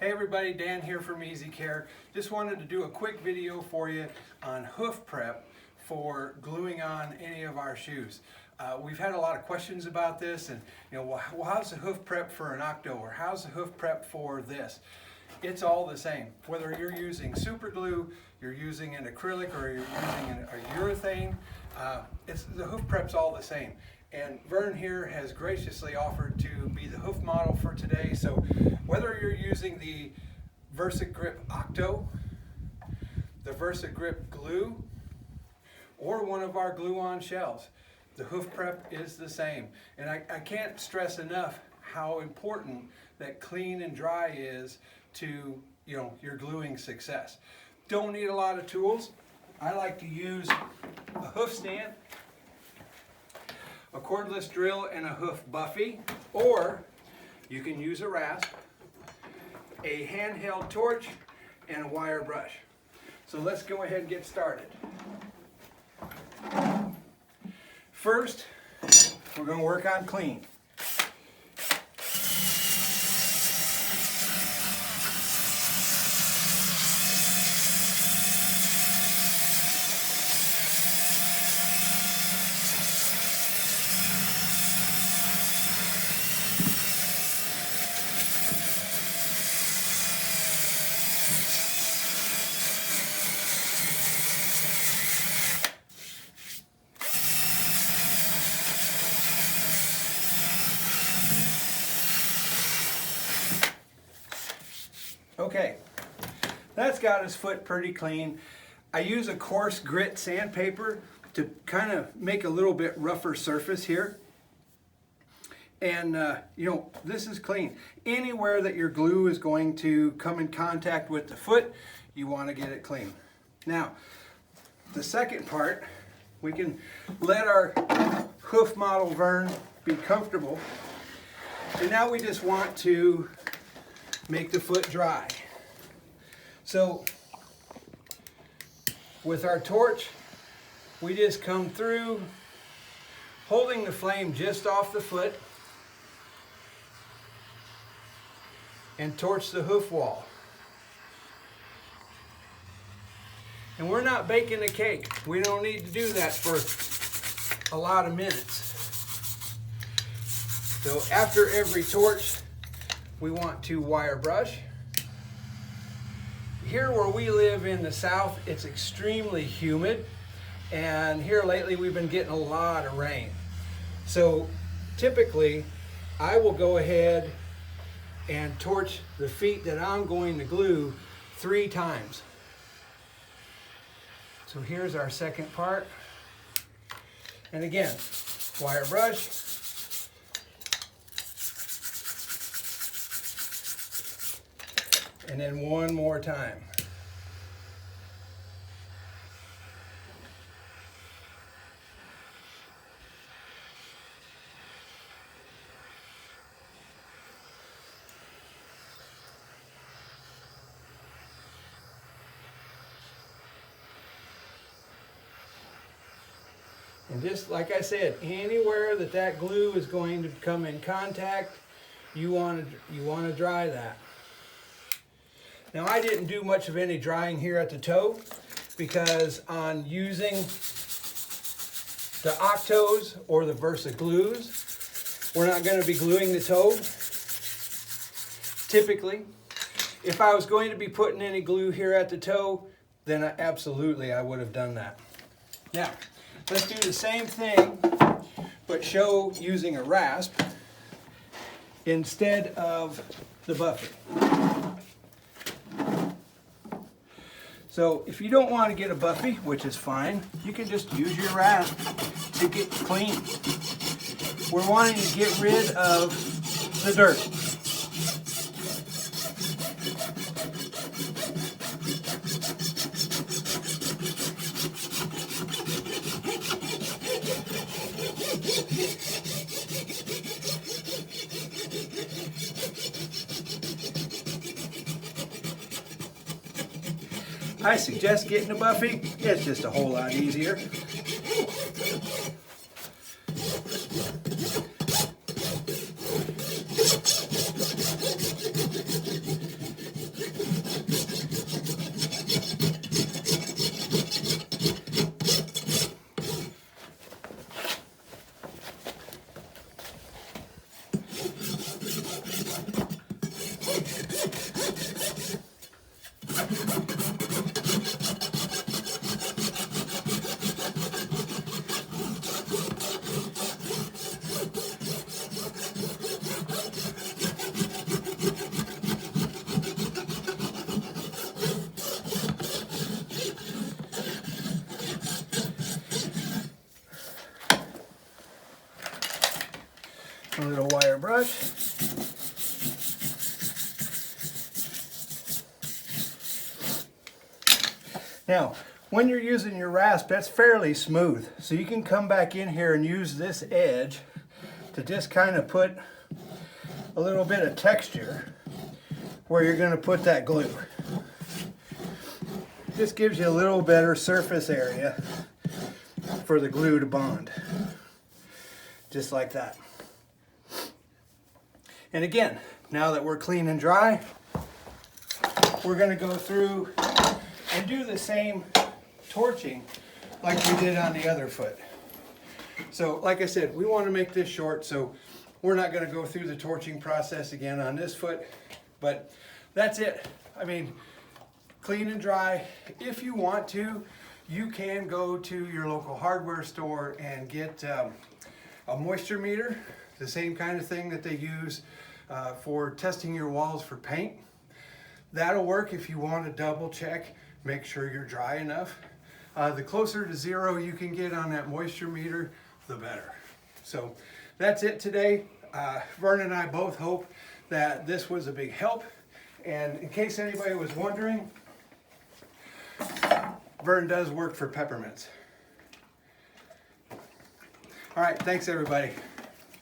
Hey everybody, Dan here from EasyCare. Just wanted to do a quick video for you on hoof prep for gluing on any of our shoes. We've had a lot of questions about this, and well, how's the hoof prep for an octo, or how's the hoof prep for this? It's all the same. Whether you're using super glue, you're using an acrylic, or you're using a urethane, the hoof prep's all the same. And Vern here has graciously offered to be the hoof model for today. So whether you're using the VersaGrip Octo, the VersaGrip glue, or one of our glue-on shells, the hoof prep is the same. And I can't stress enough how important that clean and dry is to your gluing success. Don't need a lot of tools. I like to use a hoof stand, a cordless drill, and a hoof buffy, or you can use a rasp, a handheld torch, and a wire brush. So let's go ahead and get started. First, we're going to work on clean. Okay, that's got his foot pretty clean. I use a coarse grit sandpaper to kind of make a little bit rougher surface here. And this is clean. Anywhere that your glue is going to come in contact with the foot, you want to get it clean. Now, the second part, we can let our hoof model Vern be comfortable. And now we just want to make the foot dry. So with our torch, we just come through, holding the flame just off the foot, and torch the hoof wall. And we're not baking a cake. We don't need to do that for a lot of minutes. So after every torch, we want to wire brush. Here where we live in the south, it's extremely humid, and here lately we've been getting a lot of rain. So typically I will go ahead and torch the feet that I'm going to glue 3 times. So here's our second part. And again, wire brush. And then one more time. And just like I said, anywhere that glue is going to come in contact, you want to dry that. Now, I didn't do much of any drying here at the toe because on using the Octos or the Versa glues, we're not going to be gluing the toe. Typically, if I was going to be putting any glue here at the toe, then absolutely I would have done that. Now, let's do the same thing, but show using a rasp instead of the buffy. So if you don't want to get a buffy, which is fine, you can just use your rasp to get clean. We're wanting to get rid of the dirt. I suggest getting a buffy. It's just a whole lot easier. A little wire brush. Now, when you're using your rasp, that's fairly smooth. So you can come back in here and use this edge to just kind of put a little bit of texture where you're going to put that glue. Just gives you a little better surface area for the glue to bond. Just like that. And again, now that we're clean and dry, we're going to go through and do the same torching like we did on the other foot. So like I said, we want to make this short, so we're not going to go through the torching process again on this foot, but that's it. I mean, clean and dry. If you want to, you can go to your local hardware store and get a moisture meter, the same kind of thing that they use for testing your walls for paint. That'll work if you want to double check, make sure you're dry enough. The closer to zero you can get on that moisture meter, the better. So that's it today. Vern and I both hope that this was a big help. And in case anybody was wondering, Vern does work for peppermints. All right, thanks everybody.